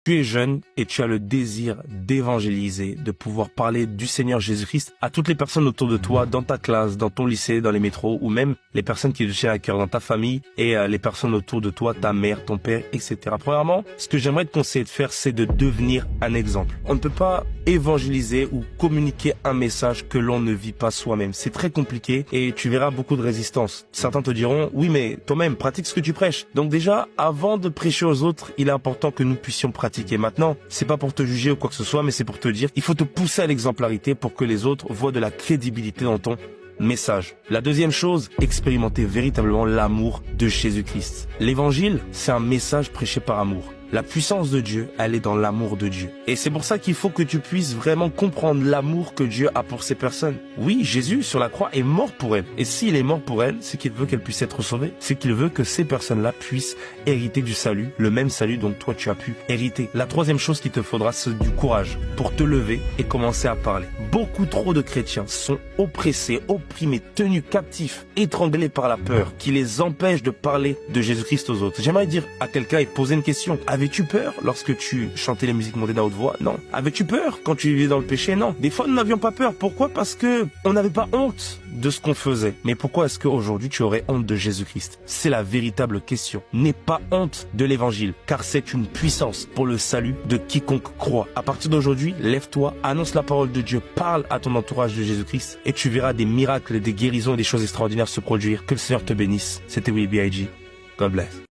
Tu es jeune et tu as le désir d'évangéliser, de pouvoir parler du Seigneur Jésus-Christ à toutes les personnes autour de toi, dans ta classe, dans ton lycée, dans les métros, ou même les personnes qui te tiennent à cœur dans ta famille et les personnes autour de toi, ta mère, ton père, etc. Premièrement, ce que j'aimerais te conseiller de faire, c'est de devenir un exemple. On ne peut pas évangéliser ou communiquer un message que l'on ne vit pas soi-même. C'est très compliqué et tu verras beaucoup de résistance. Certains te diront, oui, mais toi-même, pratique ce que tu prêches. Donc déjà, avant de prêcher aux autres, il est important que nous puissions pratiquer. Maintenant, c'est pas pour te juger ou quoi que ce soit, mais c'est pour te dire, il faut te pousser à l'exemplarité pour que les autres voient de la crédibilité dans ton message. La deuxième chose, expérimenter véritablement l'amour de Jésus-Christ. L'évangile, c'est un message prêché par amour. La puissance de Dieu, elle est dans l'amour de Dieu. Et c'est pour ça qu'il faut que tu puisses vraiment comprendre l'amour que Dieu a pour ces personnes. Oui, Jésus, sur la croix, est mort pour elles. Et s'il est mort pour elles, c'est qu'il veut qu'elles puissent être sauvées. C'est qu'il veut que ces personnes-là puissent hériter du salut, le même salut dont toi tu as pu hériter. La troisième chose qu'il te faudra, c'est du courage pour te lever et commencer à parler. Beaucoup trop de chrétiens sont oppressés, opprimés, tenus captifs, étranglés par la peur, qui les empêche de parler de Jésus-Christ aux autres. J'aimerais dire à quelqu'un et poser une question. Avais-tu peur lorsque tu chantais les musiques montées à haute voix? Non. Avais-tu peur quand tu vivais dans le péché? Non. Des fois, nous n'avions pas peur. Pourquoi? Parce que on n'avait pas honte de ce qu'on faisait. Mais pourquoi est-ce qu'aujourd'hui tu aurais honte de Jésus-Christ? C'est la véritable question. N'aie pas honte de l'évangile, car c'est une puissance pour le salut de quiconque croit. À partir d'aujourd'hui, lève-toi, annonce la parole de Dieu, parle à ton entourage de Jésus-Christ et tu verras des miracles, des guérisons et des choses extraordinaires se produire. Que le Seigneur te bénisse. C'était Willy B.I.G. God bless.